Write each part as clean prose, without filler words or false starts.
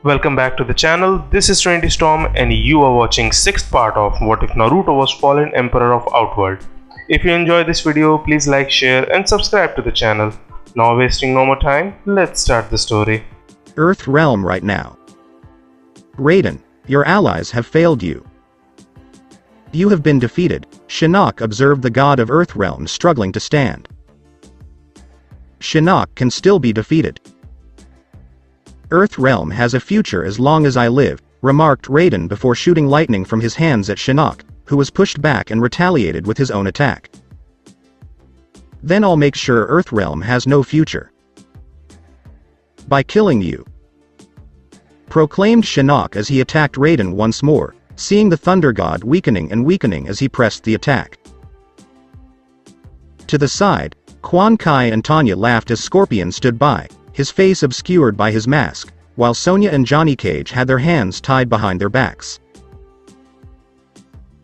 Welcome back to the channel. This is Trinity Storm and you are watching 6th part of What If Naruto Was Fallen Emperor of Outworld. If you enjoyed this video, please like, share and subscribe to the channel. Now wasting no more time, let's start the story. EarthRealm right now. Raiden, your allies have failed you. You have been defeated. Shinnok observed the god of EarthRealm struggling to stand. Shinnok can still be defeated. EarthRealm has a future as long as I live, remarked Raiden before shooting lightning from his hands at Shinnok, who was pushed back and retaliated with his own attack. Then I'll make sure EarthRealm has no future. By killing you, proclaimed Shinnok as he attacked Raiden once more, seeing the Thunder God weakening and weakening as he pressed the attack. To the side, Quan Kai and Tanya laughed as Scorpion stood by, his face obscured by his mask, while Sonya and Johnny Cage had their hands tied behind their backs.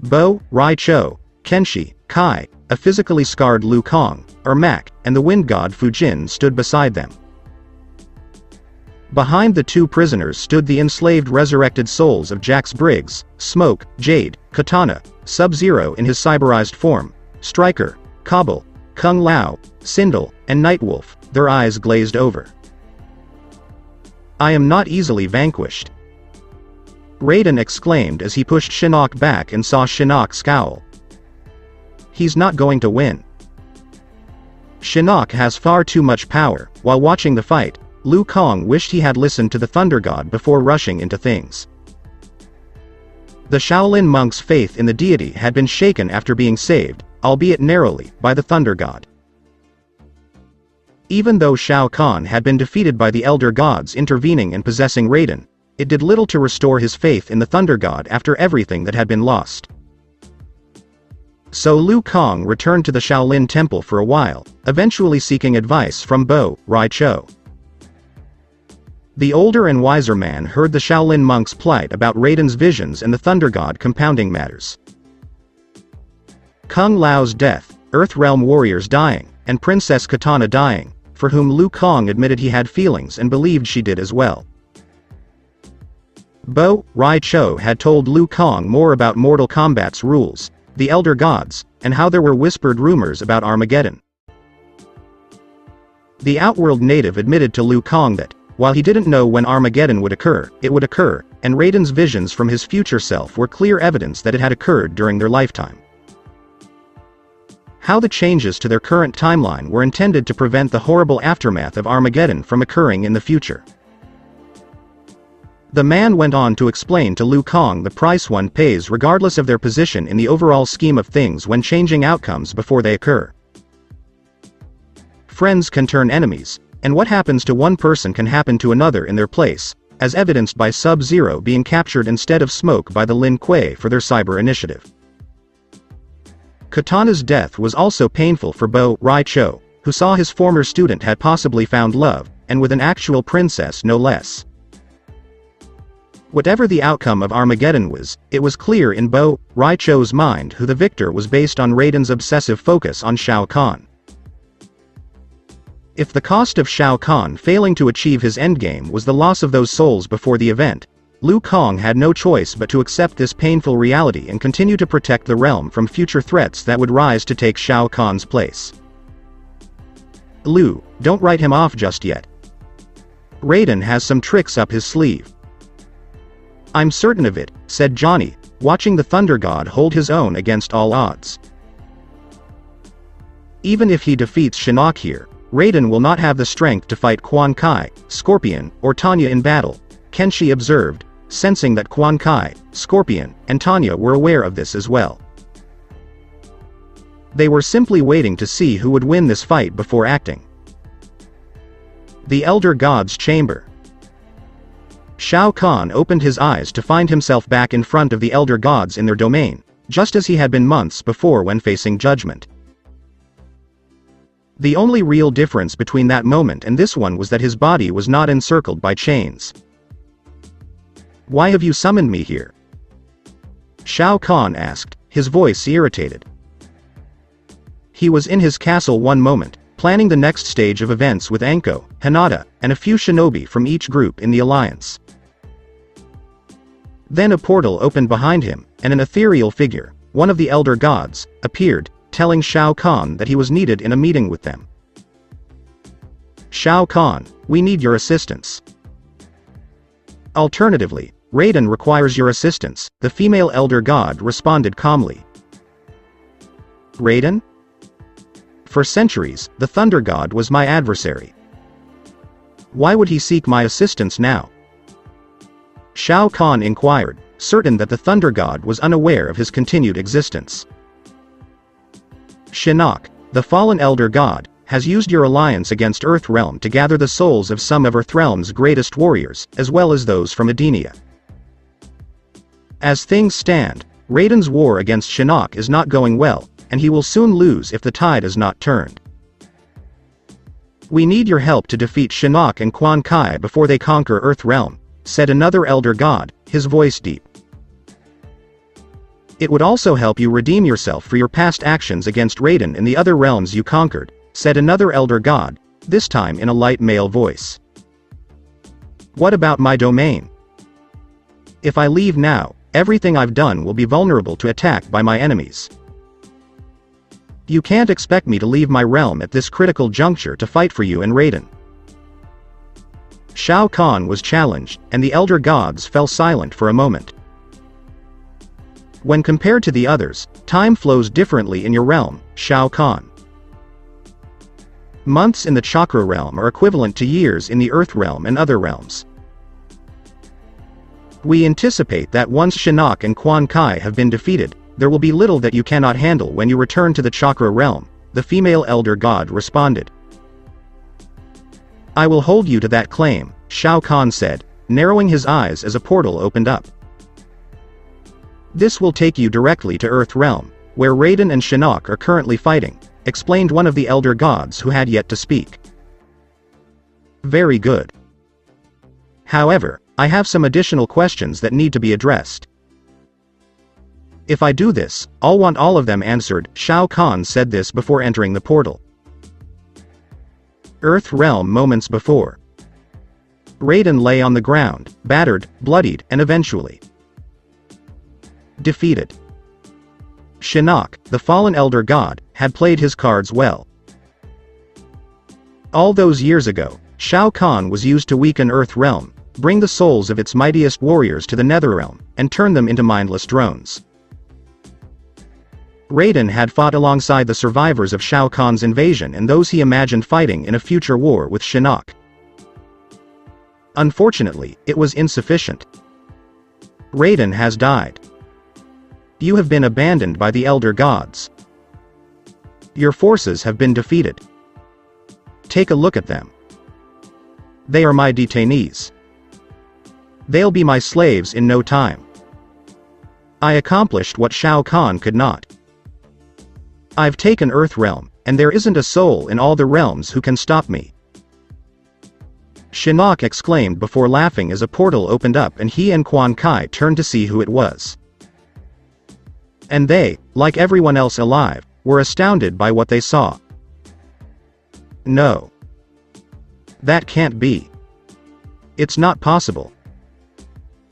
Bo, Rai Cho, Kenshi, Kai, a physically scarred Liu Kang, Ermac, and the Wind God Fujin stood beside them. Behind the two prisoners stood the enslaved resurrected souls of Jax Briggs, Smoke, Jade, Katana, Sub-Zero in his cyberized form, Striker, Kabul, Kung Lao, Sindel, and Nightwolf, their eyes glazed over. I am not easily vanquished, Raiden exclaimed as he pushed Shinnok back and saw Shinnok scowl. He's not going to win. Shinnok has far too much power. While watching the fight, Liu Kang wished he had listened to the Thunder God before rushing into things. The Shaolin monk's faith in the deity had been shaken after being saved, albeit narrowly, by the Thunder God. Even though Shao Kahn had been defeated by the Elder Gods intervening and possessing Raiden, it did little to restore his faith in the Thunder God after everything that had been lost. So Liu Kang returned to the Shaolin Temple for a while, eventually seeking advice from Bo Rai Cho. The older and wiser man heard the Shaolin monk's plight about Raiden's visions and the Thunder God compounding matters. Kung Lao's death, EarthRealm warriors dying, and Princess Katana dying, for whom Liu Kang admitted he had feelings and believed she did as well. Bo Rai Cho had told Liu Kang more about Mortal Kombat's rules, the Elder Gods, and how there were whispered rumors about Armageddon. The Outworld native admitted to Liu Kang that, while he didn't know when Armageddon would occur, it would occur, and Raiden's visions from his future self were clear evidence that it had occurred during their lifetime. How the changes to their current timeline were intended to prevent the horrible aftermath of Armageddon from occurring in the future. The man went on to explain to Liu Kang the price one pays regardless of their position in the overall scheme of things when changing outcomes before they occur. Friends can turn enemies, and what happens to one person can happen to another in their place, as evidenced by Sub-Zero being captured instead of Smoke by the Lin Kuei for their cyber initiative. Katana's death was also painful for Bo Rai Cho, who saw his former student had possibly found love, and with an actual princess no less. Whatever the outcome of Armageddon was, it was clear in Bo Rai Cho's mind who the victor was based on Raiden's obsessive focus on Shao Kahn. If the cost of Shao Kahn failing to achieve his endgame was the loss of those souls before the event, Liu Kang had no choice but to accept this painful reality and continue to protect the realm from future threats that would rise to take Shao Kahn's place. Liu, don't write him off just yet. Raiden has some tricks up his sleeve. I'm certain of it, said Johnny, watching the Thunder God hold his own against all odds. Even if he defeats Shinnok here, Raiden will not have the strength to fight Quan Kai, Scorpion, or Tanya in battle, Kenshi observed, sensing that Quan Kai, Scorpion, and Tanya were aware of this as well. They were simply waiting to see who would win this fight before acting. The Elder God's Chamber. Shao Kahn opened his eyes to find himself back in front of the Elder Gods in their domain, just as he had been months before when facing judgment. The only real difference between that moment and this one was that his body was not encircled by chains. Why have you summoned me here? Shao Kahn asked, his voice irritated. He was in his castle one moment, planning the next stage of events with Anko, Hinata, and a few shinobi from each group in the alliance. Then a portal opened behind him, and an ethereal figure, one of the elder gods, appeared, telling Shao Kahn that he was needed in a meeting with them. Shao Kahn, we need your assistance. Alternatively, Raiden requires your assistance, the female elder god responded calmly. Raiden? For centuries, the Thunder God was my adversary. Why would he seek my assistance now? Shao Kahn inquired, certain that the Thunder God was unaware of his continued existence. Shinnok, the fallen elder god, has used your alliance against EarthRealm to gather the souls of some of EarthRealm's greatest warriors, as well as those from Edenia. As things stand, Raiden's war against Shinnok is not going well, and he will soon lose if the tide is not turned. We need your help to defeat Shinnok and Quan Kai before they conquer EarthRealm, said another elder god, his voice deep. It would also help you redeem yourself for your past actions against Raiden in the other realms you conquered, said another elder god, this time in a light male voice. What about my domain? If I leave now, everything I've done will be vulnerable to attack by my enemies. You can't expect me to leave my realm at this critical juncture to fight for you and Raiden. Shao Kahn was challenged, and the elder gods fell silent for a moment. When compared to the others, time flows differently in your realm, Shao Kahn. Months in the Chakra realm are equivalent to years in the Earth realm and other realms. We anticipate that once Shinnok and Quan Kai have been defeated, there will be little that you cannot handle when you return to the Chakra realm, the female elder god responded. I will hold you to that claim, Shao Kahn said, narrowing his eyes as a portal opened up. This will take you directly to EarthRealm, where Raiden and Shinnok are currently fighting, explained one of the elder gods who had yet to speak. Very good. However, I have some additional questions that need to be addressed. If I do this, I'll want all of them answered, Shao Kahn said this before entering the portal. EarthRealm moments before. Raiden lay on the ground, battered, bloodied, and eventually defeated. Shinnok, the fallen elder god, had played his cards well. All those years ago, Shao Kahn was used to weaken EarthRealm, bring the souls of its mightiest warriors to the Netherrealm, and turn them into mindless drones. Raiden had fought alongside the survivors of Shao Kahn's invasion and those he imagined fighting in a future war with Shinnok. Unfortunately, it was insufficient. Raiden has died. You have been abandoned by the elder gods. Your forces have been defeated. Take a look at them. They are my detainees. They'll be my slaves in no time. I accomplished what Shao Kahn could not. I've taken EarthRealm, and there isn't a soul in all the realms who can stop me. Shinnok exclaimed before laughing as a portal opened up and he and Quan Kai turned to see who it was. And they, like everyone else alive, were astounded by what they saw. No. That can't be. It's not possible.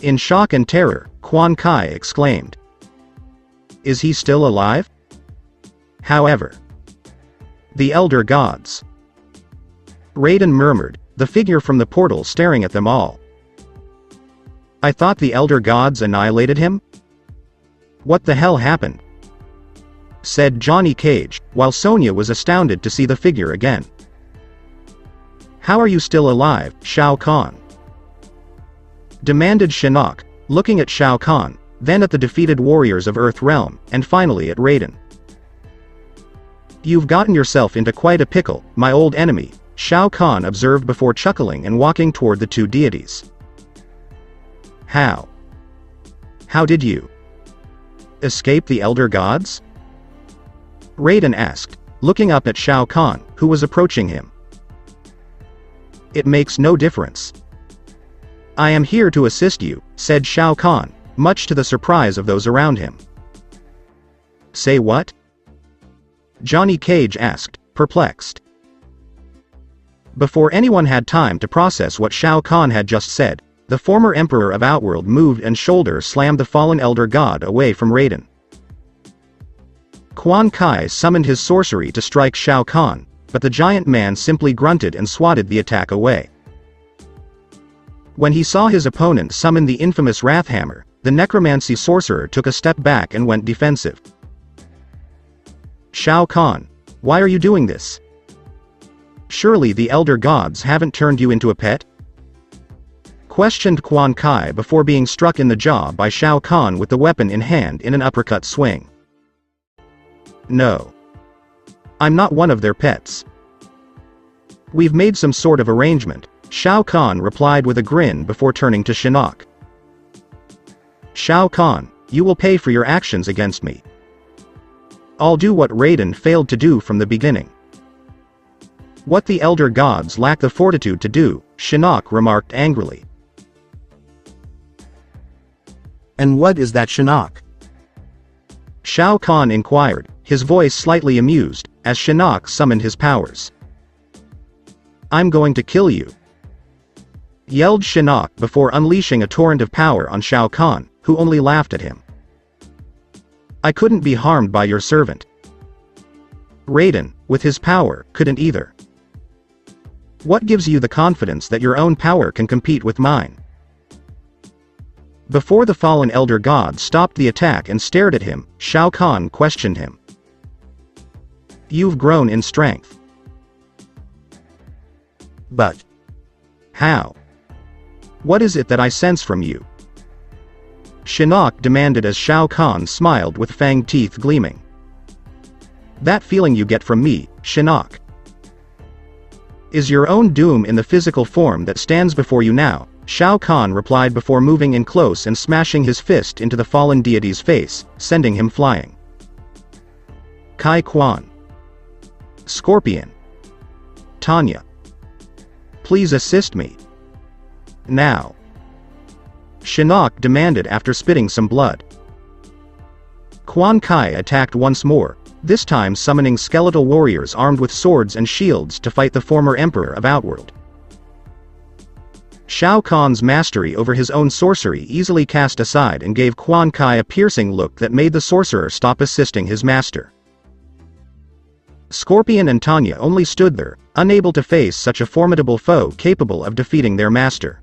In shock and terror, Quan Kai exclaimed. Is he still alive? However. The elder gods. Raiden murmured, the figure from the portal staring at them all. I thought the elder gods annihilated him? What the hell happened? Said Johnny Cage, while Sonya was astounded to see the figure again. How are you still alive, Shao Kahn? Demanded Shinnok, looking at Shao Kahn, then at the defeated warriors of EarthRealm, and finally at Raiden. You've gotten yourself into quite a pickle, my old enemy, Shao Kahn observed before chuckling and walking toward the two deities. How? How did you escape the elder gods? Raiden asked, looking up at Shao Kahn, who was approaching him. It makes no difference. I am here to assist you, said Shao Kahn, much to the surprise of those around him. Say what? Johnny Cage asked, perplexed. Before anyone had time to process what Shao Kahn had just said, the former emperor of Outworld moved and shoulder slammed the fallen elder god away from Raiden. Quan Kai summoned his sorcery to strike Shao Kahn, but the giant man simply grunted and swatted the attack away. When he saw his opponent summon the infamous Wrath Hammer, the necromancy sorcerer took a step back and went defensive. Shao Kahn, why are you doing this? Surely the elder gods haven't turned you into a pet? Questioned Quan Kai before being struck in the jaw by Shao Kahn with the weapon in hand in an uppercut swing. No. I'm not one of their pets. We've made some sort of arrangement, Shao Kahn replied with a grin before turning to Shinnok. Shao Kahn, you will pay for your actions against me. I'll do what Raiden failed to do from the beginning. What the elder gods lack the fortitude to do, Shinnok remarked angrily. And what is that, Shinnok? Shao Kahn inquired, his voice slightly amused, as Shinnok summoned his powers. I'm going to kill you, yelled Shinnok before unleashing a torrent of power on Shao Kahn, who only laughed at him. I couldn't be harmed by your servant. Raiden, with his power, couldn't either. What gives you the confidence that your own power can compete with mine? Before the fallen elder god stopped the attack and stared at him, Shao Kahn questioned him. You've grown in strength. But how? What is it that I sense from you? Shinnok demanded as Shao Kahn smiled with fanged teeth gleaming. That feeling you get from me, Shinnok, is your own doom in the physical form that stands before you now, Shao Kahn replied before moving in close and smashing his fist into the fallen deity's face, sending him flying. Kai Quan, Scorpion, Tanya, please assist me. Now, Shinnok demanded after spitting some blood. Quan Kai attacked once more, this time summoning skeletal warriors armed with swords and shields to fight the former emperor of Outworld. Shao Kahn's mastery over his own sorcery easily cast aside and gave Quan Kai a piercing look that made the sorcerer stop assisting his master. Scorpion and Tanya only stood there, unable to face such a formidable foe capable of defeating their master.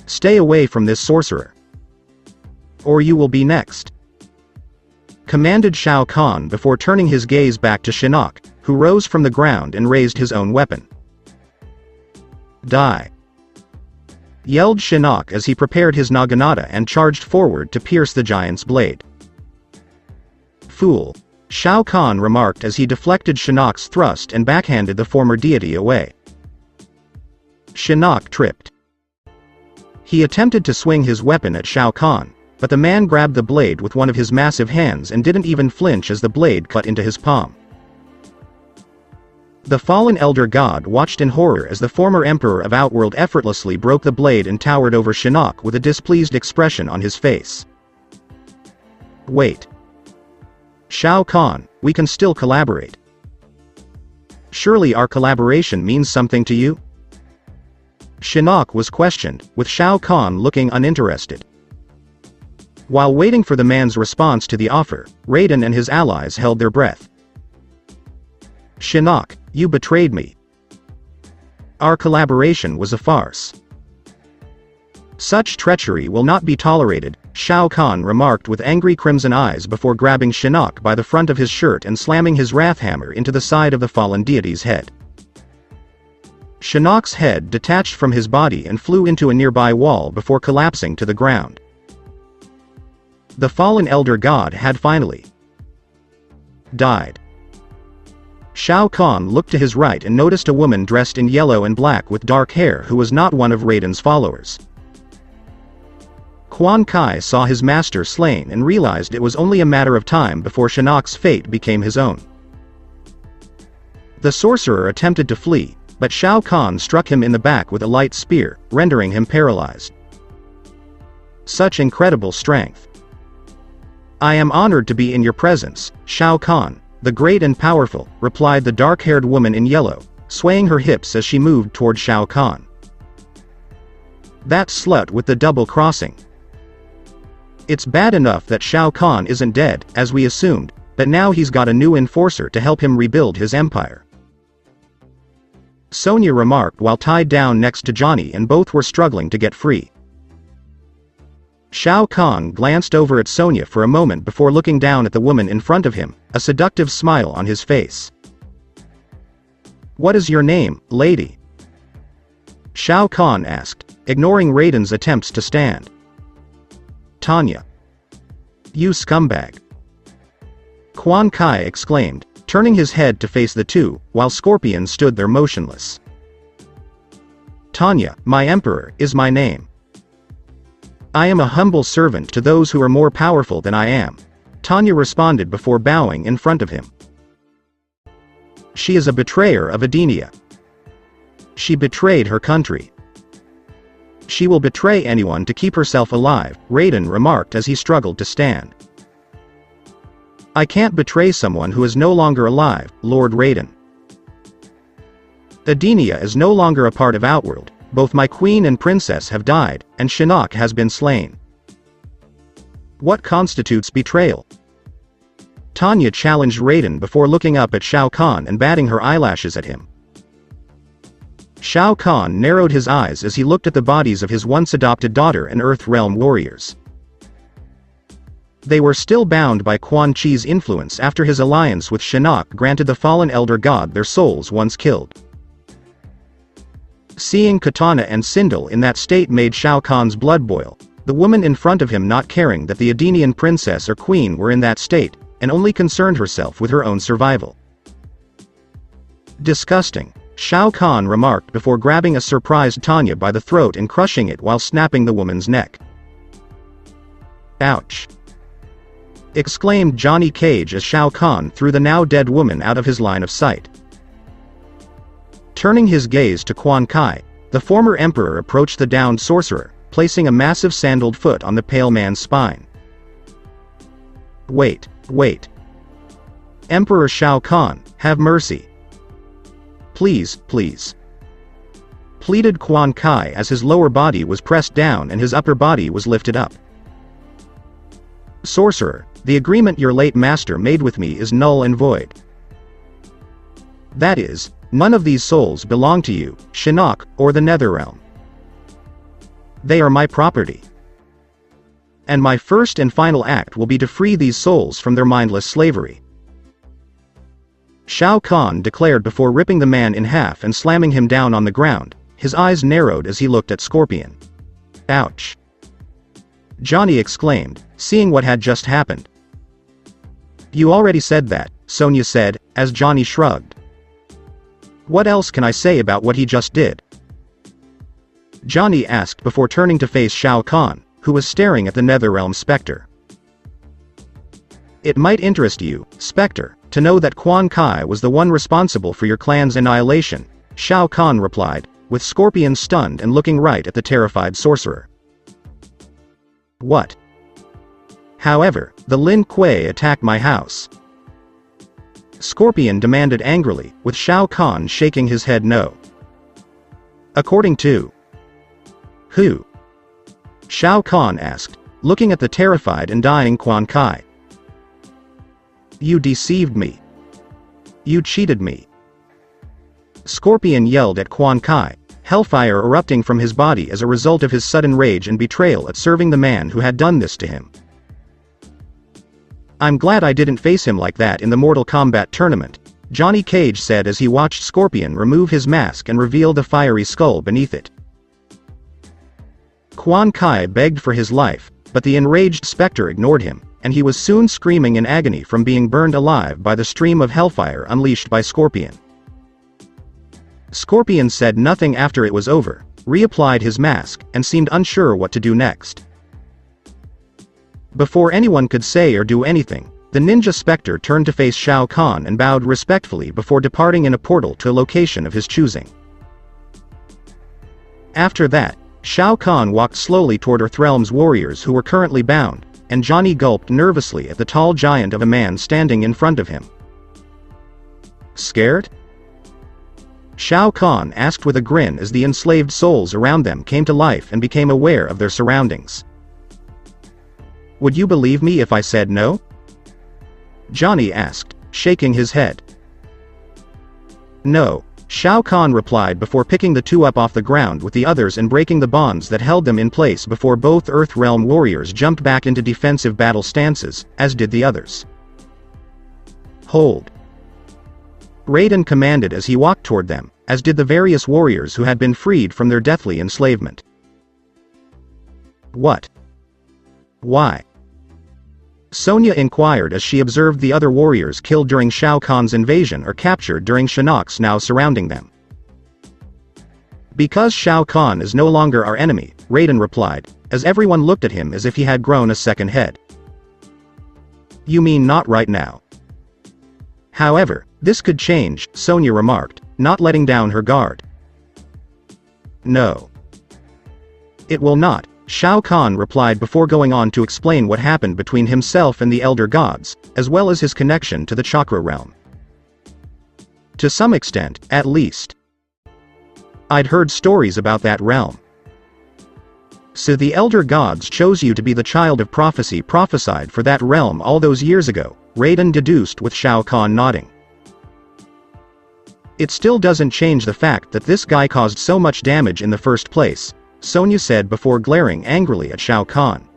Stay away from this sorcerer, or you will be next, commanded Shao Kahn before turning his gaze back to Shinnok, who rose from the ground and raised his own weapon. Die! Yelled Shinnok as he prepared his naginata and charged forward to pierce the giant's blade. Fool! Shao Kahn remarked as he deflected Shinnok's thrust and backhanded the former deity away. Shinnok tripped. He attempted to swing his weapon at Shao Kahn, but the man grabbed the blade with one of his massive hands and didn't even flinch as the blade cut into his palm. The fallen elder god watched in horror as the former emperor of Outworld effortlessly broke the blade and towered over Shinnok with a displeased expression on his face. Wait. Shao Kahn, we can still collaborate. Surely our collaboration means something to you? Shinnok was questioned, with Shao Kahn looking uninterested. While waiting for the man's response to the offer, Raiden and his allies held their breath. Shinnok, you betrayed me. Our collaboration was a farce. Such treachery will not be tolerated, Shao Kahn remarked with angry crimson eyes before grabbing Shinnok by the front of his shirt and slamming his wrath hammer into the side of the fallen deity's head. Shinnok's head detached from his body and flew into a nearby wall before collapsing to the ground. The fallen elder god had finally died. Shao Kahn looked to his right and noticed a woman dressed in yellow and black with dark hair who was not one of Raiden's followers. Quan Kai saw his master slain and realized it was only a matter of time before Shinnok's fate became his own. The sorcerer attempted to flee, but Shao Kahn struck him in the back with a light spear, rendering him paralyzed. Such incredible strength. I am honored to be in your presence, Shao Kahn, the great and powerful, replied the dark-haired woman in yellow, swaying her hips as she moved toward Shao Kahn. That slut with the double crossing. It's bad enough that Shao Kahn isn't dead, as we assumed, but now he's got a new enforcer to help him rebuild his empire. Sonya remarked while tied down next to Johnny, and both were struggling to get free. Shao Kahn glanced over at Sonya for a moment before looking down at the woman in front of him, a seductive smile on his face. "What is your name, lady?" Shao Kahn asked, ignoring Raiden's attempts to stand. "Tanya." "You scumbag!" Quan Kai exclaimed, turning his head to face the two, while Scorpion stood there motionless. "Tanya, my emperor, is my name. I am a humble servant to those who are more powerful than I am," Tanya responded before bowing in front of him. "She is a betrayer of Edenia. She betrayed her country. She will betray anyone to keep herself alive," Raiden remarked as he struggled to stand. "I can't betray someone who is no longer alive, Lord Raiden. Edenia is no longer a part of Outworld. Both my queen and princess have died, and Shinnok has been slain. What constitutes betrayal?" Tanya challenged Raiden before looking up at Shao Kahn and batting her eyelashes at him. Shao Kahn narrowed his eyes as he looked at the bodies of his once adopted daughter and EarthRealm warriors. They were still bound by Quan Chi's influence after his alliance with Shinnok granted the fallen elder god their souls once killed. Seeing Katana and Sindel in that state made Shao Kahn's blood boil, the woman in front of him not caring that the Edenian princess or queen were in that state, and only concerned herself with her own survival. "Disgusting," Shao Kahn remarked before grabbing a surprised Tanya by the throat and crushing it while snapping the woman's neck. "Ouch!" exclaimed Johnny Cage as Shao Kahn threw the now dead woman out of his line of sight. Turning his gaze to Quan Kai, the former emperor approached the downed sorcerer, placing a massive sandaled foot on the pale man's spine. Wait. Emperor Shao Kahn, have mercy. Please, please," pleaded Quan Kai as his lower body was pressed down and his upper body was lifted up. "Sorcerer, the agreement your late master made with me is null and void. That is, none of these souls belong to you, Shinnok, or the Netherrealm. They are my property. And my first and final act will be to free these souls from their mindless slavery," Shao Kahn declared before ripping the man in half and slamming him down on the ground. His eyes narrowed as he looked at Scorpion. "Ouch!" Johnny exclaimed, seeing what had just happened. "You already said that," Sonya said, as Johnny shrugged. "What else can I say about what he just did?" Johnny asked before turning to face Shao Kahn, who was staring at the Netherrealm Spectre. "It might interest you, Spectre, to know that Quan Kai was the one responsible for your clan's annihilation," Shao Kahn replied, with Scorpion stunned and looking right at the terrified sorcerer. "What? However, the Lin Kuei attacked my house," Scorpion demanded angrily, with Shao Kahn shaking his head no. "According to who?" Shao Kahn asked, looking at the terrified and dying Quan Kai. "You deceived me. You cheated me," Scorpion yelled at Quan Kai, hellfire erupting from his body as a result of his sudden rage and betrayal at serving the man who had done this to him. "I'm glad I didn't face him like that in the Mortal Kombat tournament," Johnny Cage said as he watched Scorpion remove his mask and reveal the fiery skull beneath it. Quan Kai begged for his life, but the enraged Spectre ignored him, and he was soon screaming in agony from being burned alive by the stream of hellfire unleashed by Scorpion. Scorpion said nothing after it was over, reapplied his mask, and seemed unsure what to do next. Before anyone could say or do anything, the Ninja Spectre turned to face Shao Kahn and bowed respectfully before departing in a portal to a location of his choosing. After that, Shao Kahn walked slowly toward EarthRealm's warriors who were currently bound, and Johnny gulped nervously at the tall giant of a man standing in front of him. "Scared?" Shao Kahn asked with a grin as the enslaved souls around them came to life and became aware of their surroundings. Would you believe me if I said no? Johnny asked, shaking his head. No, Shao Kahn replied before picking the two up off the ground with the others and breaking the bonds that held them in place before both EarthRealm warriors jumped back into defensive battle stances, as did the others. Hold. Raiden commanded as he walked toward them, as did the various warriors who had been freed from their deathly enslavement. What? Why? Sonya inquired as she observed the other warriors killed during Shao Kahn's invasion or captured during Shinnok's now surrounding them. Because Shao Kahn is no longer our enemy, Raiden replied, as everyone looked at him as if he had grown a second head. You mean not right now? However, this could change, Sonya remarked, not letting down her guard. No. It will not, Shao Kahn replied before going on to explain what happened between himself and the Elder Gods, as well as his connection to the Chakra realm. To some extent, at least. I'd heard stories about that realm. So the Elder Gods chose you to be the child of prophecy prophesied for that realm all those years ago, Raiden deduced with Shao Kahn nodding. It still doesn't change the fact that this guy caused so much damage in the first place, Sonya said before glaring angrily at Shao Kahn.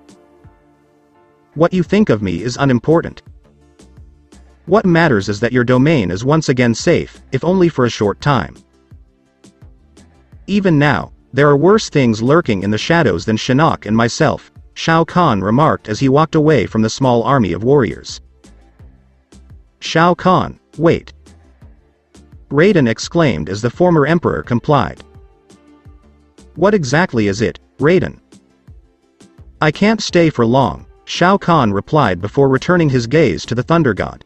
What you think of me is unimportant. What matters is that your domain is once again safe, if only for a short time. Even now, there are worse things lurking in the shadows than Shinnok and myself, Shao Kahn remarked as he walked away from the small army of warriors. Shao Kahn, wait. Raiden exclaimed as the former emperor complied. What exactly is it, Raiden? I can't stay for long, Shao Kahn replied before returning his gaze to the Thunder God.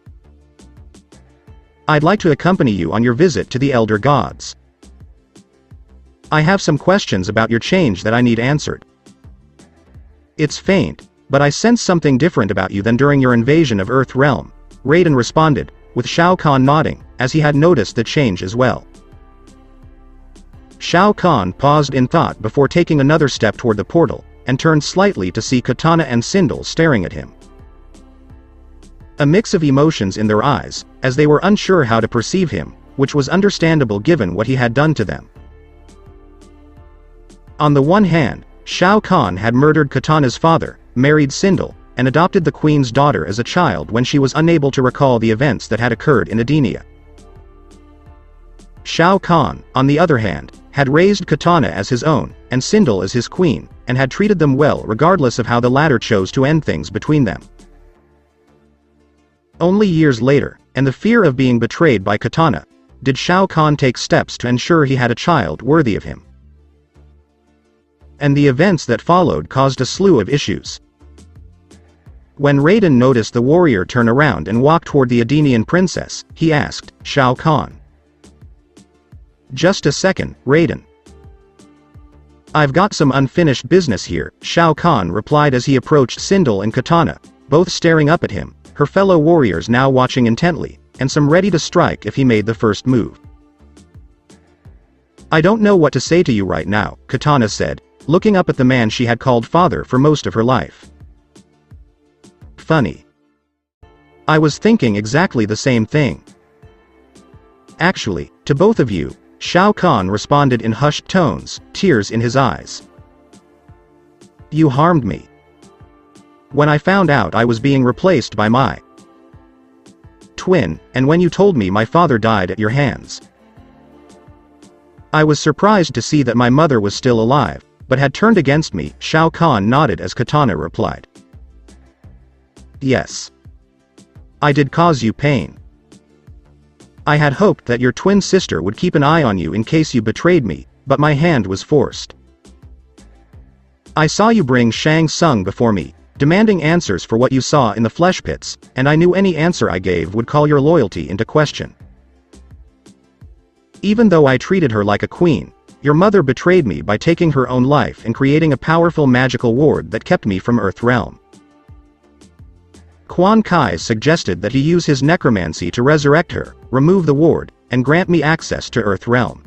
I'd like to accompany you on your visit to the Elder Gods. I have some questions about your change that I need answered. It's faint, but I sense something different about you than during your invasion of EarthRealm, Raiden responded, with Shao Kahn nodding, as he had noticed the change as well. Shao Kahn paused in thought before taking another step toward the portal, and turned slightly to see Katana and Sindel staring at him. A mix of emotions in their eyes, as they were unsure how to perceive him, which was understandable given what he had done to them. On the one hand, Shao Kahn had murdered Katana's father, married Sindel, and adopted the queen's daughter as a child when she was unable to recall the events that had occurred in Edenia. Shao Kahn, on the other hand, had raised Katana as his own, and Sindel as his queen, and had treated them well regardless of how the latter chose to end things between them. Only years later, and the fear of being betrayed by Katana, did Shao Kahn take steps to ensure he had a child worthy of him. And the events that followed caused a slew of issues. When Raiden noticed the warrior turn around and walk toward the Edenian princess, he asked, Shao Kahn. Just a second, Raiden. I've got some unfinished business here, Shao Kahn replied as he approached Sindel and Katana, both staring up at him, her fellow warriors now watching intently, and some ready to strike if he made the first move. I don't know what to say to you right now, Katana said, looking up at the man she had called father for most of her life. Funny. I was thinking exactly the same thing. Actually, to both of you, Shao Kahn responded in hushed tones, tears in his eyes. You harmed me. When I found out I was being replaced by my twin, and when you told me my father died at your hands. I was surprised to see that my mother was still alive, but had turned against me, Shao Kahn nodded as Katana replied. Yes. I did cause you pain. I had hoped that your twin sister would keep an eye on you in case you betrayed me, but my hand was forced. I saw you bring Shang Tsung before me, demanding answers for what you saw in the flesh pits, and I knew any answer I gave would call your loyalty into question. Even though I treated her like a queen, your mother betrayed me by taking her own life and creating a powerful magical ward that kept me from EarthRealm. Quan Kai suggested that he use his necromancy to resurrect her, remove the ward, and grant me access to EarthRealm.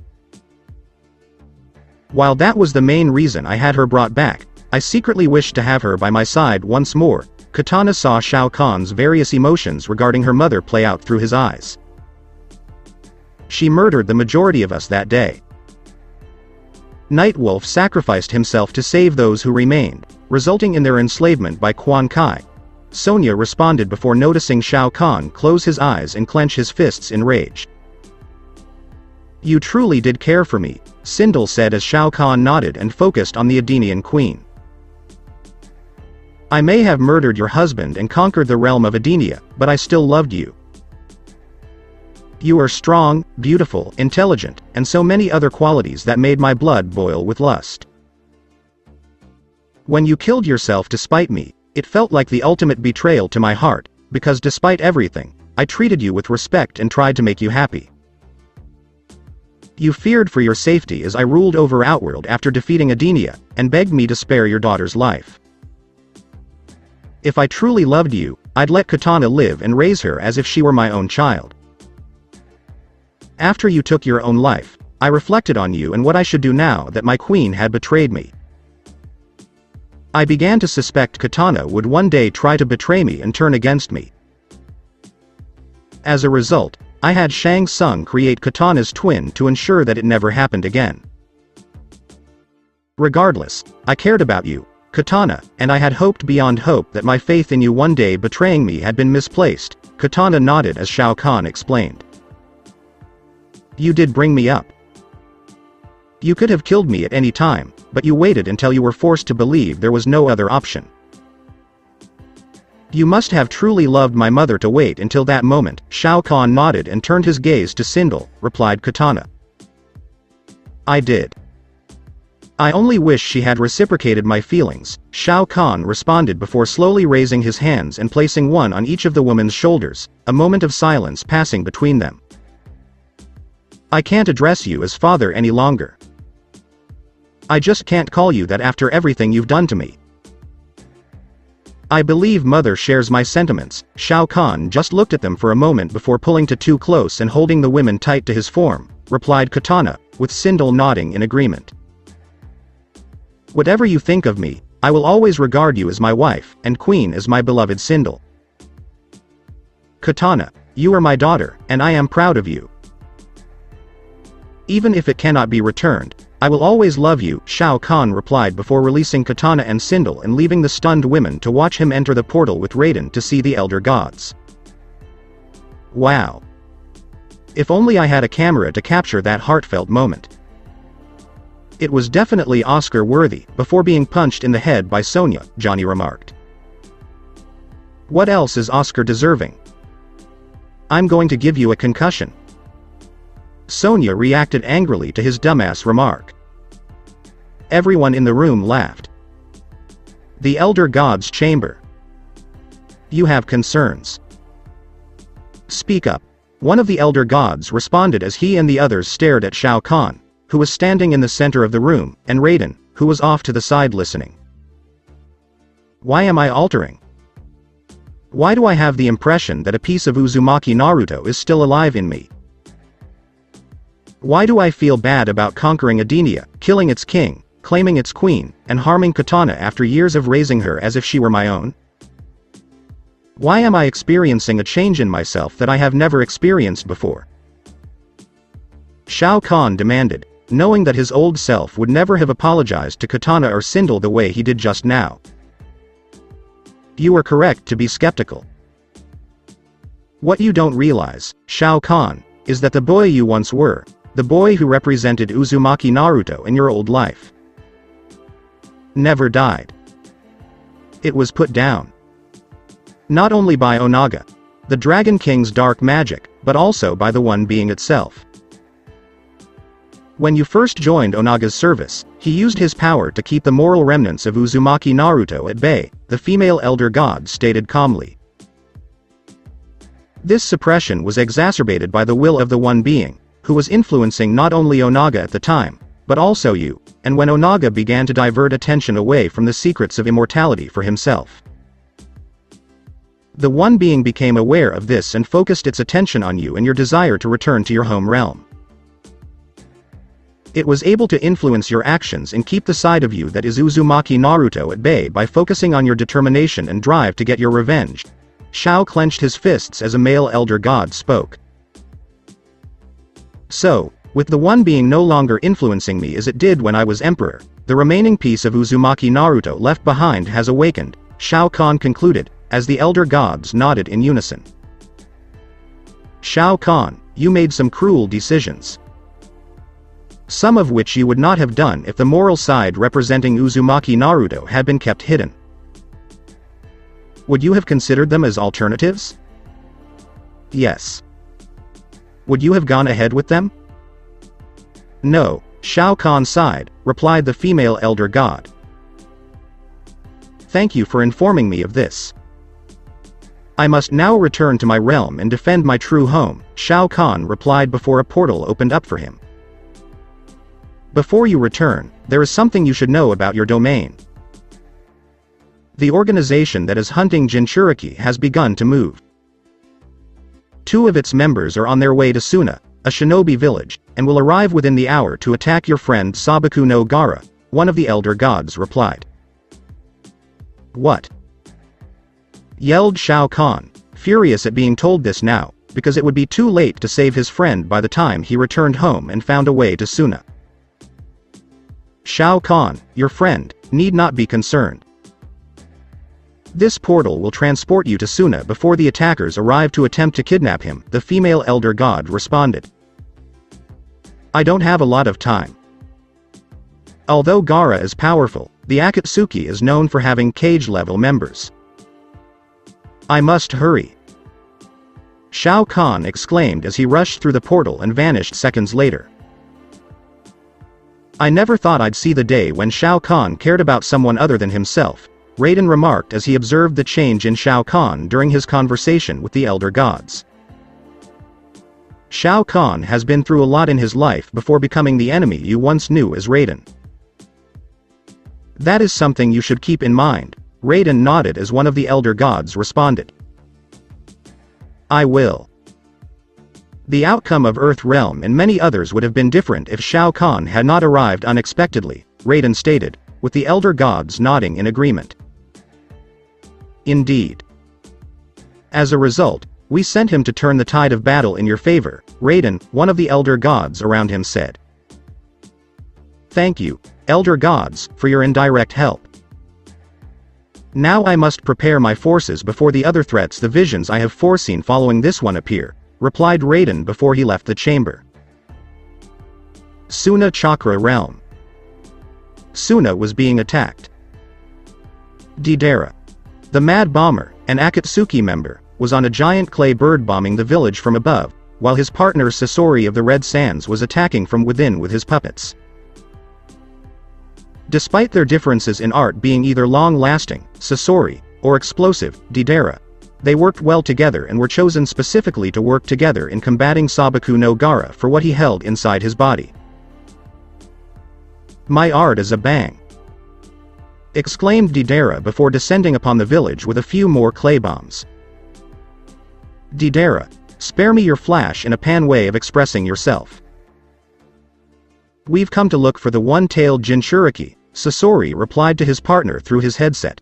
While that was the main reason I had her brought back, I secretly wished to have her by my side once more. Katana saw Shao Kahn's various emotions regarding her mother play out through his eyes. She murdered the majority of us that day. Nightwolf sacrificed himself to save those who remained, resulting in their enslavement by Quan Kai. Sonya responded before noticing Shao Kahn close his eyes and clench his fists in rage. You truly did care for me, Sindel said as Shao Kahn nodded and focused on the Edenian queen. I may have murdered your husband and conquered the realm of Edenia, but I still loved you. You are strong, beautiful, intelligent, and so many other qualities that made my blood boil with lust. When you killed yourself to spite me, it felt like the ultimate betrayal to my heart, because despite everything, I treated you with respect and tried to make you happy. You feared for your safety as I ruled over Outworld after defeating Edenia, and begged me to spare your daughter's life. If I truly loved you, I'd let Katana live and raise her as if she were my own child. After you took your own life, I reflected on you and what I should do now that my queen had betrayed me. I began to suspect Katana would one day try to betray me and turn against me. As a result, I had Shang Tsung create Katana's twin to ensure that it never happened again. Regardless, I cared about you, Katana, and I had hoped beyond hope that my faith in you one day betraying me had been misplaced. Katana nodded as Shao Kahn explained. You did bring me up. You could have killed me at any time, but you waited until you were forced to believe there was no other option. You must have truly loved my mother to wait until that moment. Shao Kahn nodded and turned his gaze to Sindel, replied Katana. I did. I only wish she had reciprocated my feelings, Shao Kahn responded before slowly raising his hands and placing one on each of the woman's shoulders, a moment of silence passing between them. I can't address you as father any longer. I just can't call you that after everything you've done to me. I believe mother shares my sentiments. Shao Kahn just looked at them for a moment before pulling too close and holding the women tight to his form, replied Katana, with Sindel nodding in agreement. Whatever you think of me, I will always regard you as my wife, and queen as my beloved Sindel. Katana, you are my daughter, and I am proud of you. Even if it cannot be returned, I will always love you, Shao Kahn replied before releasing Katana and Sindel and leaving the stunned women to watch him enter the portal with Raiden to see the Elder Gods. Wow. If only I had a camera to capture that heartfelt moment. It was definitely Oscar-worthy. Before being punched in the head by Sonya, Johnny remarked. What else is Oscar deserving? I'm going to give you a concussion. Sonya reacted angrily to his dumbass remark. Everyone in the room laughed. The Elder God's chamber. You have concerns. Speak up. One of the Elder Gods responded as he and the others stared at Shao Kahn, who was standing in the center of the room, and Raiden, who was off to the side listening. Why am I altering? Why do I have the impression that a piece of Uzumaki Naruto is still alive in me? Why do I feel bad about conquering Edenia, killing its king, claiming its queen, and harming Katana after years of raising her as if she were my own? Why am I experiencing a change in myself that I have never experienced before? Shao Kahn demanded, knowing that his old self would never have apologized to Katana or Sindel the way he did just now. You are correct to be skeptical. What you don't realize, Shao Kahn, is that the boy you once were, the boy who represented Uzumaki Naruto in your old life, never died. It was put down. Not only by Onaga, the Dragon King's dark magic, but also by the One Being itself. When you first joined Onaga's service, he used his power to keep the moral remnants of Uzumaki Naruto at bay, the female Elder God stated calmly. This suppression was exacerbated by the will of the One Being, who was influencing not only Onaga at the time, but also you, and when Onaga began to divert attention away from the secrets of immortality for himself. The One Being became aware of this and focused its attention on you and your desire to return to your home realm. It was able to influence your actions and keep the side of you that is Uzumaki Naruto at bay by focusing on your determination and drive to get your revenge. Shao clenched his fists as a male elder god spoke. So, with the one being no longer influencing me as it did when I was emperor, the remaining piece of Uzumaki Naruto left behind has awakened, Shao Kahn concluded, as the elder gods nodded in unison. Shao Kahn, you made some cruel decisions. Some of which you would not have done if the moral side representing Uzumaki Naruto had been kept hidden. Would you have considered them as alternatives? Yes. Would you have gone ahead with them? No, Shao Kahn sighed, replied the female elder god. Thank you for informing me of this. I must now return to my realm and defend my true home, Shao Kahn replied before a portal opened up for him. Before you return, there is something you should know about your domain. The organization that is hunting Jinchuriki has begun to move. 2 of its members are on their way to Suna, a shinobi village, and will arrive within the hour to attack your friend Sabaku no Gaara, one of the elder gods replied. What? Yelled Shao Kahn, furious at being told this now, because it would be too late to save his friend by the time he returned home and found a way to Suna. Shao Kahn, your friend, need not be concerned. This portal will transport you to Suna before the attackers arrive to attempt to kidnap him, the female elder god responded. I don't have a lot of time. Although Gaara is powerful, the Akatsuki is known for having cage-level members. I must hurry. Shao Kahn exclaimed as he rushed through the portal and vanished seconds later. I never thought I'd see the day when Shao Kahn cared about someone other than himself, Raiden remarked as he observed the change in Shao Kahn during his conversation with the elder gods. Shao Kahn has been through a lot in his life before becoming the enemy you once knew as Raiden. That is something you should keep in mind, Raiden nodded as one of the elder gods responded. I will. The outcome of EarthRealm and many others would have been different if Shao Kahn had not arrived unexpectedly, Raiden stated, with the elder gods nodding in agreement. Indeed. As a result, we sent him to turn the tide of battle in your favor, Raiden, one of the elder gods around him said. Thank you, elder gods, for your indirect help. Now I must prepare my forces before the other threats the visions I have foreseen following this one appear, replied Raiden before he left the chamber. Suna Chakra Realm. Suna was being attacked. Deidara, the Mad Bomber, an Akatsuki member, was on a giant clay bird bombing the village from above, while his partner Sasori of the Red Sands was attacking from within with his puppets. Despite their differences in art being either long-lasting, Sasori, or explosive, Deidara, they worked well together and were chosen specifically to work together in combating Sabaku no Gaara for what he held inside his body. My art is a bang! Exclaimed Deidara before descending upon the village with a few more clay bombs. Deidara, spare me your flash and a pan way of expressing yourself. We've come to look for the one-tailed Jinchuriki, Sasori replied to his partner through his headset.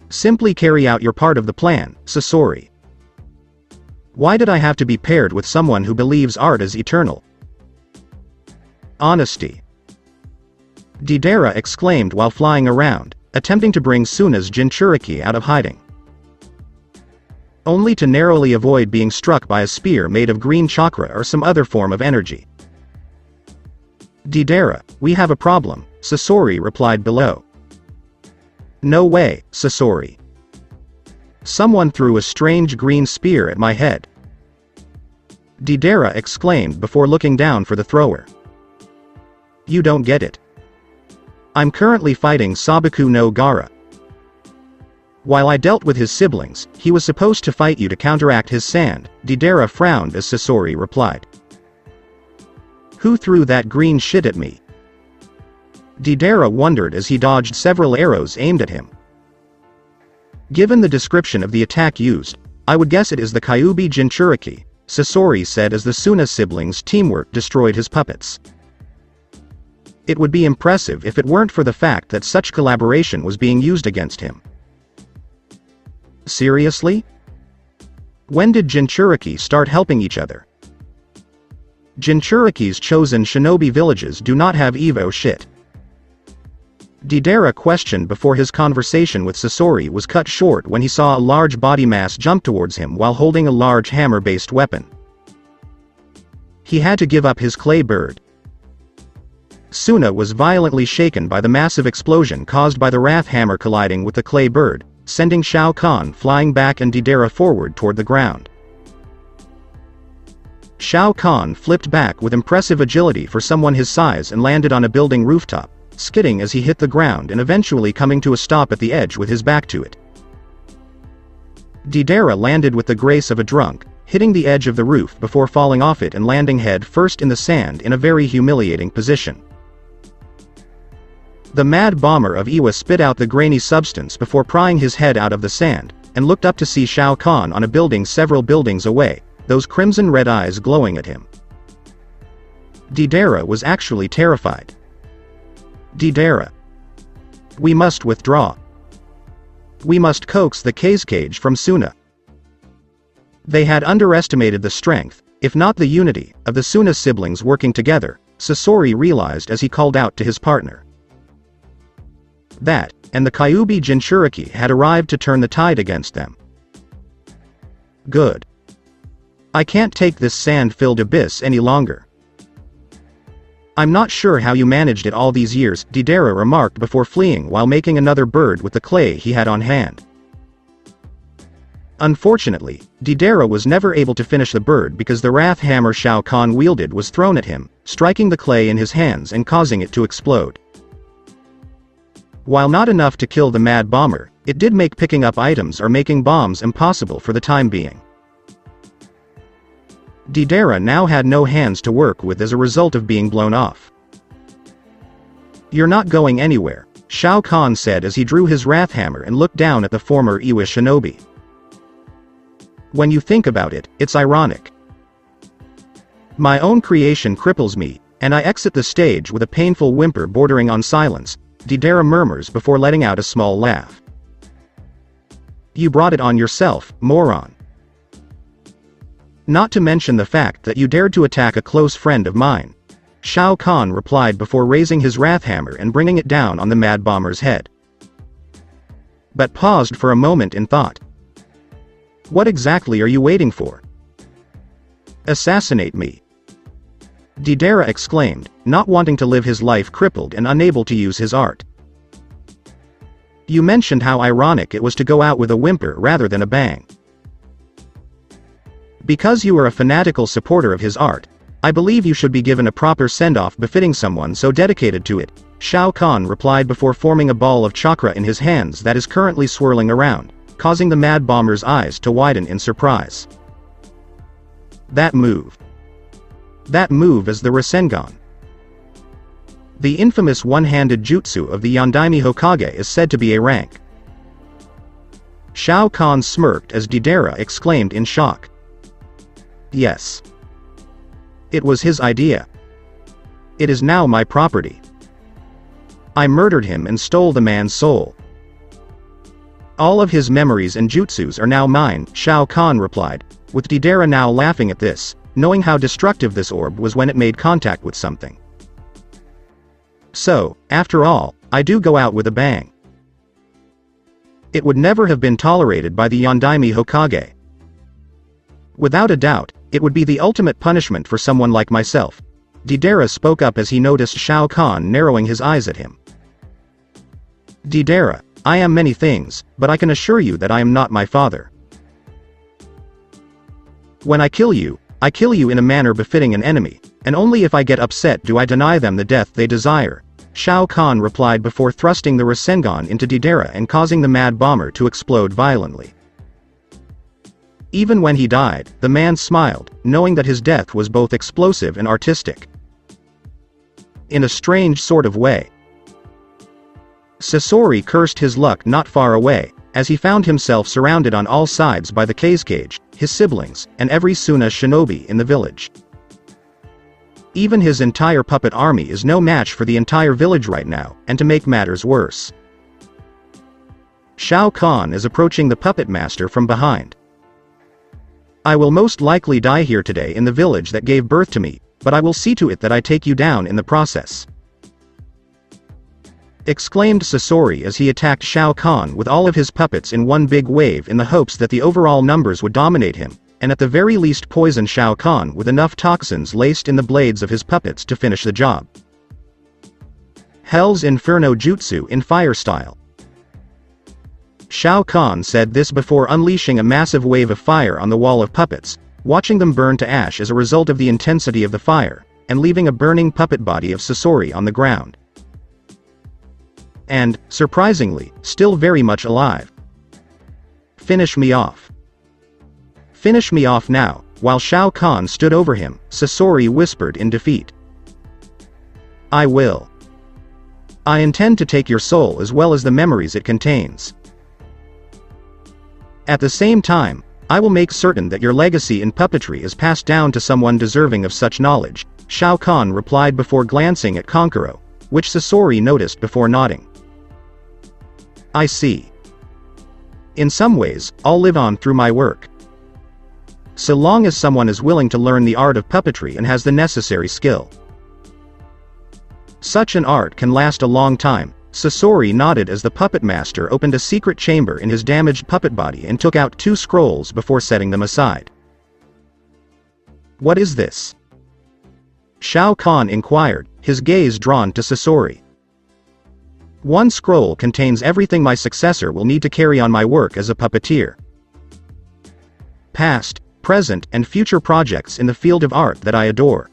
Simply carry out your part of the plan, Sasori. Why did I have to be paired with someone who believes art is eternal? Honesty. Deidara exclaimed while flying around, attempting to bring Suna's Jinchuriki out of hiding. Only to narrowly avoid being struck by a spear made of green chakra or some other form of energy. Deidara, we have a problem, Sasori replied below. No way, Sasori. Someone threw a strange green spear at my head. Deidara exclaimed before looking down for the thrower. You don't get it. I'm currently fighting Sabaku no Gaara. While I dealt with his siblings, he was supposed to fight you to counteract his sand, Deidara frowned as Sasori replied. Who threw that green shit at me? Deidara wondered as he dodged several arrows aimed at him. Given the description of the attack used, I would guess it is the Kyuubi Jinchuriki, Sasori said as the Suna siblings' teamwork destroyed his puppets. It would be impressive if it weren't for the fact that such collaboration was being used against him. Seriously? When did Jinchuriki start helping each other? Jinchuriki's chosen shinobi villages do not have Evo shit. Deidara questioned before his conversation with Sasori was cut short when he saw a large body mass jump towards him while holding a large hammer-based weapon. He had to give up his clay bird. Suna was violently shaken by the massive explosion caused by the wrath hammer colliding with the clay bird, sending Shao Kahn flying back and Deidara forward toward the ground. Shao Kahn flipped back with impressive agility for someone his size and landed on a building rooftop, skidding as he hit the ground and eventually coming to a stop at the edge with his back to it. Deidara landed with the grace of a drunk, hitting the edge of the roof before falling off it and landing head first in the sand in a very humiliating position. The mad bomber of Iwa spit out the grainy substance before prying his head out of the sand, and looked up to see Shao Kahn on a building several buildings away, those crimson red eyes glowing at him. Deidara was actually terrified. Deidara. We must withdraw. We must coax the cage from Suna. They had underestimated the strength, if not the unity, of the Suna siblings working together, Sasori realized as he called out to his partner. That, and the Kyuubi Jinchuriki had arrived to turn the tide against them. Good. I can't take this sand-filled abyss any longer. I'm not sure how you managed it all these years, Deidara remarked before fleeing while making another bird with the clay he had on hand. Unfortunately, Deidara was never able to finish the bird because the wrath hammer Shao Kahn wielded was thrown at him, striking the clay in his hands and causing it to explode. While not enough to kill the mad bomber, it did make picking up items or making bombs impossible for the time being. Deidara now had no hands to work with as a result of being blown off. You're not going anywhere, Shao Kahn said as he drew his wrath hammer and looked down at the former Iwa shinobi. When you think about it, it's ironic. My own creation cripples me, and I exit the stage with a painful whimper bordering on silence, Deidara murmurs before letting out a small laugh. You brought it on yourself, moron. Not to mention the fact that you dared to attack a close friend of mine, Shao Kahn replied before raising his wrath hammer and bringing it down on the mad bomber's head. But paused for a moment in thought. What exactly are you waiting for? Assassinate me. Deidara exclaimed, not wanting to live his life crippled and unable to use his art. You mentioned how ironic it was to go out with a whimper rather than a bang. Because you are a fanatical supporter of his art, I believe you should be given a proper send-off befitting someone so dedicated to it, Shao Kahn replied before forming a ball of chakra in his hands that is currently swirling around, causing the mad bomber's eyes to widen in surprise. That move. That move is the Rasengan. The infamous one-handed jutsu of the Yondaime Hokage is said to be a rank. Shao Kahn smirked as Deidara exclaimed in shock. Yes. It was his idea. It is now my property. I murdered him and stole the man's soul. All of his memories and jutsus are now mine, Shao Kahn replied, with Deidara now laughing at this, knowing how destructive this orb was when it made contact with something. So, after all, I do go out with a bang. It would never have been tolerated by the Yondaime Hokage. Without a doubt, it would be the ultimate punishment for someone like myself. Deidara spoke up as he noticed Shao Kahn narrowing his eyes at him. Deidara, I am many things, but I can assure you that I am not my father. When I kill you in a manner befitting an enemy, and only if I get upset do I deny them the death they desire, Shao Kahn replied before thrusting the Rasengan into Deidara and causing the mad bomber to explode violently. Even when he died, the man smiled, knowing that his death was both explosive and artistic. In a strange sort of way. Sasori cursed his luck not far away, as he found himself surrounded on all sides by the cage, his siblings, and every Suna shinobi in the village. Even his entire puppet army is no match for the entire village right now, and to make matters worse, Shao Kahn is approaching the puppet master from behind. I will most likely die here today in the village that gave birth to me, but I will see to it that I take you down in the process, exclaimed Sasori as he attacked Shao Kahn with all of his puppets in one big wave in the hopes that the overall numbers would dominate him, and at the very least poison Shao Kahn with enough toxins laced in the blades of his puppets to finish the job. Hell's Inferno Jutsu in fire style. Shao Kahn said this before unleashing a massive wave of fire on the wall of puppets, watching them burn to ash as a result of the intensity of the fire, and leaving a burning puppet body of Sasori on the ground. And, surprisingly, still very much alive. Finish me off. Finish me off now. While Shao Kahn stood over him, Sasori whispered in defeat. I will. I intend to take your soul as well as the memories it contains. At the same time, I will make certain that your legacy in puppetry is passed down to someone deserving of such knowledge, Shao Kahn replied before glancing at Conqueror, which Sasori noticed before nodding. I see. In some ways, I'll live on through my work. So long as someone is willing to learn the art of puppetry and has the necessary skill. Such an art can last a long time. Sasori nodded as the puppet master opened a secret chamber in his damaged puppet body and took out 2 scrolls before setting them aside. What is this? Shao Kahn inquired, his gaze drawn to Sasori. One scroll contains everything my successor will need to carry on my work as a puppeteer. Past, present, and future projects in the field of art that I adore.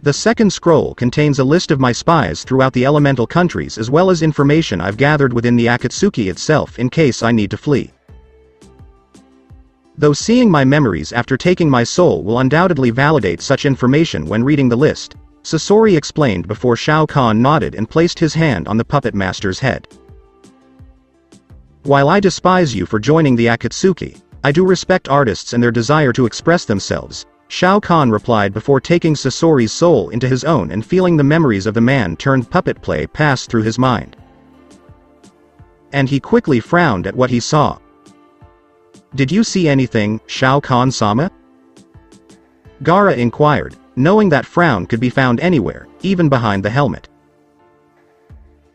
The second scroll contains a list of my spies throughout the elemental countries as well as information I've gathered within the Akatsuki itself in case I need to flee. Though seeing my memories after taking my soul will undoubtedly validate such information when reading the list, Sasori explained before Shao Kahn nodded and placed his hand on the puppet master's head. While I despise you for joining the Akatsuki, I do respect artists and their desire to express themselves, Shao Kahn replied before taking Sasori's soul into his own and feeling the memories of the man-turned-puppet play pass through his mind. And he quickly frowned at what he saw. Did you see anything, Shao Kahn-sama? Gaara inquired, knowing that frown could be found anywhere, even behind the helmet.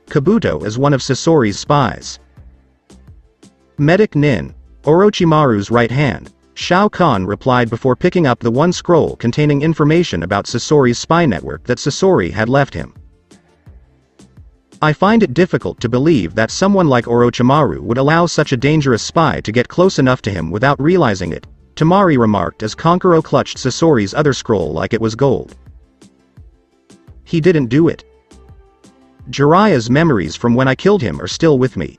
Kabuto is one of Sasori's spies. Medic Nin, Orochimaru's right hand, Shao Kahn replied before picking up the one scroll containing information about Sasori's spy network that Sasori had left him. I find it difficult to believe that someone like Orochimaru would allow such a dangerous spy to get close enough to him without realizing it, Tamari remarked as Conqueror clutched Sasori's other scroll like it was gold. He didn't do it. Jiraiya's memories from when I killed him are still with me.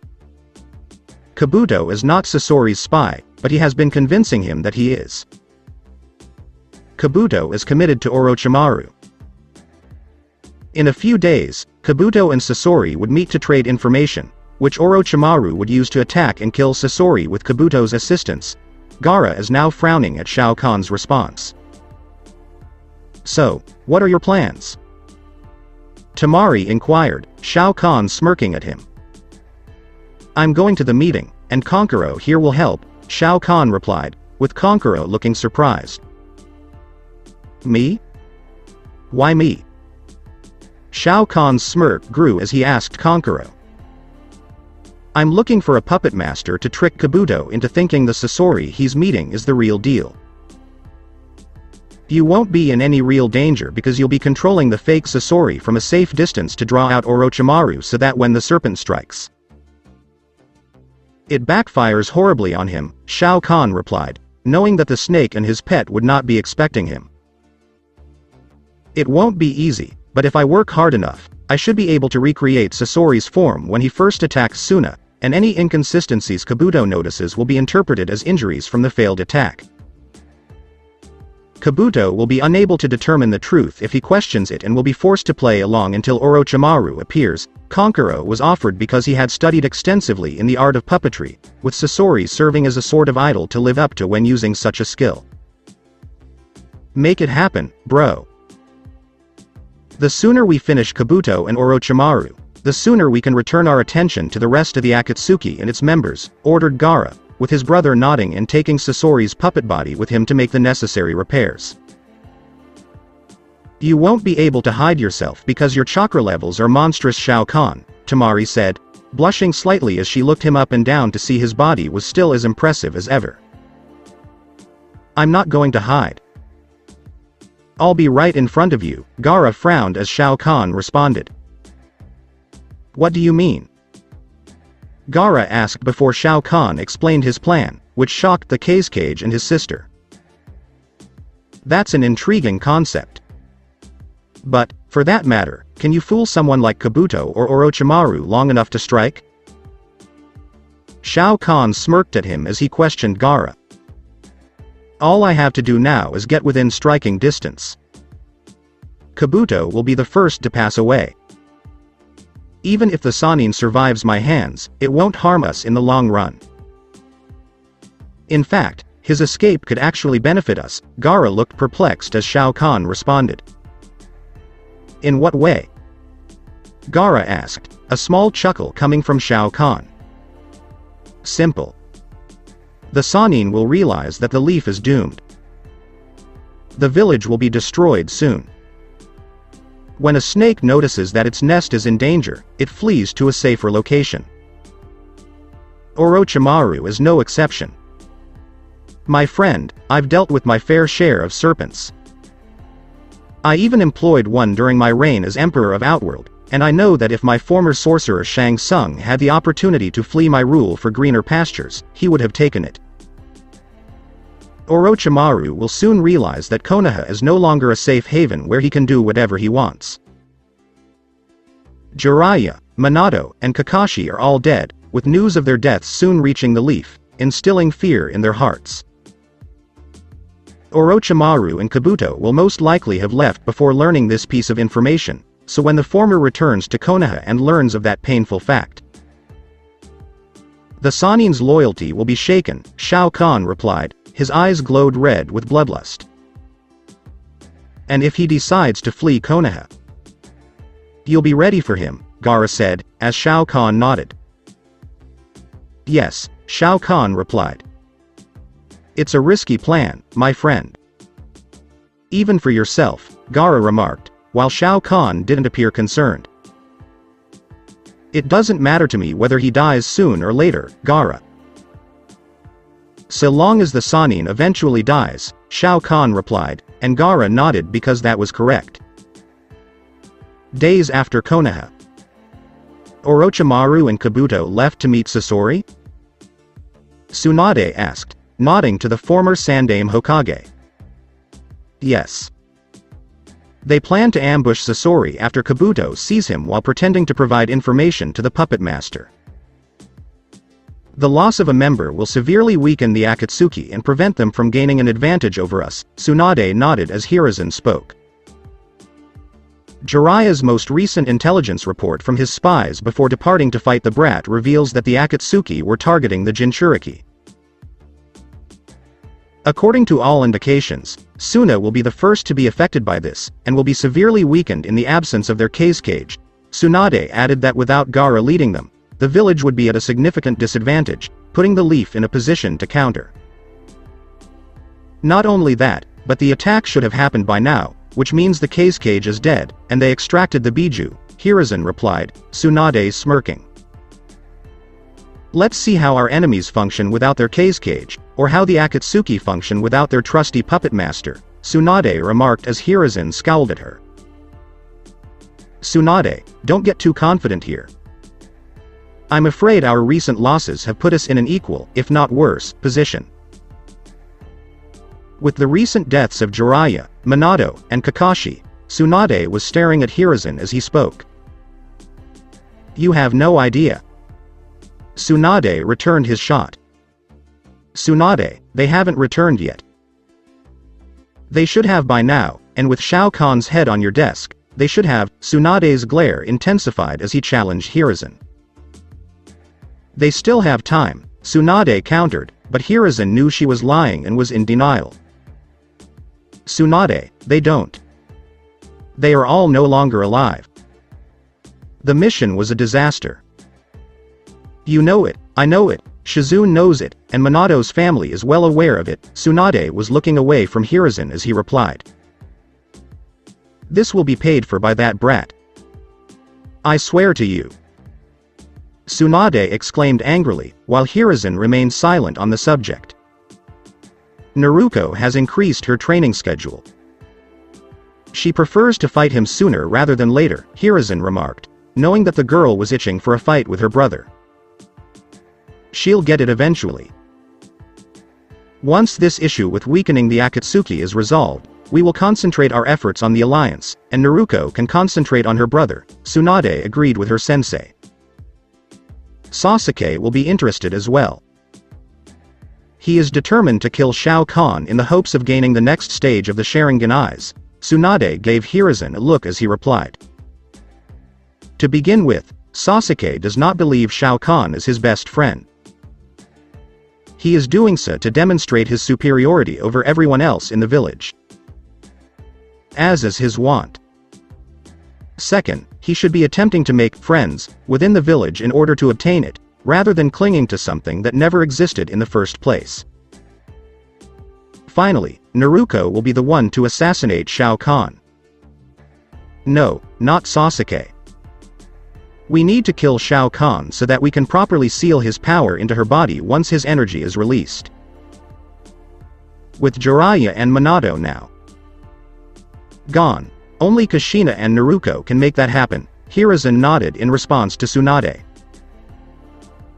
Kabuto is not Sasori's spy, but he has been convincing him that he is. Kabuto is committed to Orochimaru. In a few days, Kabuto and Sasori would meet to trade information, which Orochimaru would use to attack and kill Sasori with Kabuto's assistance. Gaara is now frowning at Shao Kahn's response. So, what are your plans? Tamari inquired, Shao Kahn smirking at him. I'm going to the meeting, and Conqueror here will help, Shao Kahn replied, with Conqueror looking surprised. Me? Why me? Shao Kahn's smirk grew as he asked Conqueror. I'm looking for a puppet master to trick Kabuto into thinking the Sasori he's meeting is the real deal. You won't be in any real danger because you'll be controlling the fake Sasori from a safe distance to draw out Orochimaru so that when the serpent strikes, it backfires horribly on him, Shao Kahn replied, knowing that the snake and his pet would not be expecting him. It won't be easy, but if I work hard enough, I should be able to recreate Sasori's form when he first attacks Suna, and any inconsistencies Kabuto notices will be interpreted as injuries from the failed attack. Kabuto will be unable to determine the truth if he questions it and will be forced to play along until Orochimaru appears. Conqueror was offered because he had studied extensively in the art of puppetry, with Sasori serving as a sort of idol to live up to when using such a skill. Make it happen, bro. The sooner we finish Kabuto and Orochimaru, the sooner we can return our attention to the rest of the Akatsuki and its members, ordered Gaara, with his brother nodding and taking Sasori's puppet body with him to make the necessary repairs. You won't be able to hide yourself because your chakra levels are monstrous, Shao Kahn, Tamari said, blushing slightly as she looked him up and down to see his body was still as impressive as ever. I'm not going to hide. I'll be right in front of you, Gaara frowned as Shao Kahn responded. What do you mean? Gaara asked before Shao Kahn explained his plan, which shocked the Cage and his sister. That's an intriguing concept. But, for that matter, can you fool someone like Kabuto or Orochimaru long enough to strike? Shao Kahn smirked at him as he questioned Gaara. All I have to do now is get within striking distance. Kabuto will be the first to pass away. Even if the Sannin survives my hands, it won't harm us in the long run. In fact, his escape could actually benefit us, Gaara looked perplexed as Shao Kahn responded. In what way? Gaara asked, a small chuckle coming from Shao Kahn. Simple. The Sannin will realize that the leaf is doomed. The village will be destroyed soon. When a snake notices that its nest is in danger, it flees to a safer location. Orochimaru is no exception. My friend, I've dealt with my fair share of serpents. I even employed one during my reign as Emperor of Outworld, and I know that if my former sorcerer Shang Tsung had the opportunity to flee my rule for greener pastures, he would have taken it. Orochimaru will soon realize that Konoha is no longer a safe haven where he can do whatever he wants. Jiraiya, Minato, and Kakashi are all dead, with news of their deaths soon reaching the leaf, instilling fear in their hearts. Orochimaru and Kabuto will most likely have left before learning this piece of information, so when the former returns to Konoha and learns of that painful fact, the Sannin's loyalty will be shaken, Shao Kahn replied, his eyes glowed red with bloodlust. And if he decides to flee Konoha? You'll be ready for him, Gaara said, as Shao Kahn nodded. Yes, Shao Kahn replied. It's a risky plan, my friend. Even for yourself, Gaara remarked, while Shao Kahn didn't appear concerned. It doesn't matter to me whether he dies soon or later, Gaara. So long as the Sannin eventually dies, Shao Kahn replied, and Gaara nodded because that was correct. Days after Konoha, Orochimaru and Kabuto left to meet Sasori? Tsunade asked, nodding to the former Sandaime Hokage. Yes. They plan to ambush Sasori after Kabuto sees him while pretending to provide information to the puppet master. The loss of a member will severely weaken the Akatsuki and prevent them from gaining an advantage over us, Tsunade nodded as Hiruzen spoke. Jiraiya's most recent intelligence report from his spies before departing to fight the Brat reveals that the Akatsuki were targeting the Jinchuriki. According to all indications, Suna will be the first to be affected by this, and will be severely weakened in the absence of their Cage. Tsunade added that without Gaara leading them, the village would be at a significant disadvantage, putting the Leaf in a position to counter. Not only that, but the attack should have happened by now, which means the Cage is dead, and they extracted the Biju, Hiruzen replied, Tsunade smirking. Let's see how our enemies function without their Cage, or how the Akatsuki function without their trusty puppet master, Tsunade remarked as Hiruzen scowled at her. Tsunade, don't get too confident here. I'm afraid our recent losses have put us in an equal, if not worse, position. With the recent deaths of Jiraiya, Minato, and Kakashi, Tsunade was staring at Hiruzen as he spoke. You have no idea. Tsunade returned his shot. Tsunade, they haven't returned yet. They should have by now, and with Shao Kahn's head on your desk, they should have. Tsunade's glare intensified as he challenged Hiruzen. They still have time, Tsunade countered, but Hiruzen knew she was lying and was in denial. Tsunade, they don't. They are all no longer alive. The mission was a disaster. You know it, I know it, Shizune knows it, and Minato's family is well aware of it. Tsunade was looking away from Hiruzen as he replied. This will be paid for by that brat. I swear to you. Tsunade exclaimed angrily, while Hiruzen remained silent on the subject. Naruto has increased her training schedule. She prefers to fight him sooner rather than later, Hiruzen remarked, knowing that the girl was itching for a fight with her brother. She'll get it eventually. Once this issue with weakening the Akatsuki is resolved, we will concentrate our efforts on the alliance, and Naruto can concentrate on her brother. Tsunade agreed with her sensei. Sasuke will be interested as well. He is determined to kill Shao Kahn in the hopes of gaining the next stage of the Sharingan eyes. Tsunade gave Hiruzen a look as he replied. To begin with, Sasuke does not believe Shao Kahn is his best friend. He is doing so to demonstrate his superiority over everyone else in the village, as is his wont. Second, he should be attempting to make friends within the village in order to obtain it, rather than clinging to something that never existed in the first place. Finally, Naruto will be the one to assassinate Shao Kahn. No, not Sasuke. We need to kill Shao Kahn so that we can properly seal his power into her body once his energy is released. With Jiraiya and Minato now gone, only Kushina and Naruto can make that happen. Hiruzen nodded in response to Tsunade.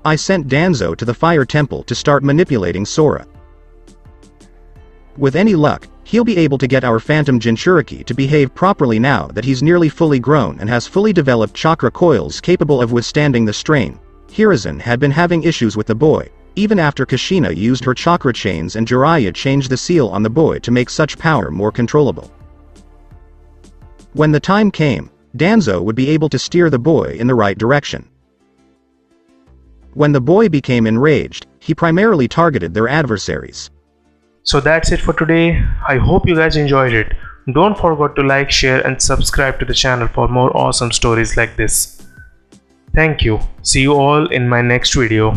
I sent Danzo to the Fire Temple to start manipulating Sora. With any luck, he'll be able to get our Phantom Jinchuriki to behave properly now that he's nearly fully grown and has fully developed chakra coils capable of withstanding the strain. Hiruzen had been having issues with the boy, even after Kushina used her chakra chains and Jiraiya changed the seal on the boy to make such power more controllable. When the time came, Danzo would be able to steer the boy in the right direction. When the boy became enraged, he primarily targeted their adversaries. So that's it for today. I hope you guys enjoyed it. Don't forget to like, share and subscribe to the channel for more awesome stories like this. Thank you. See you all in my next video.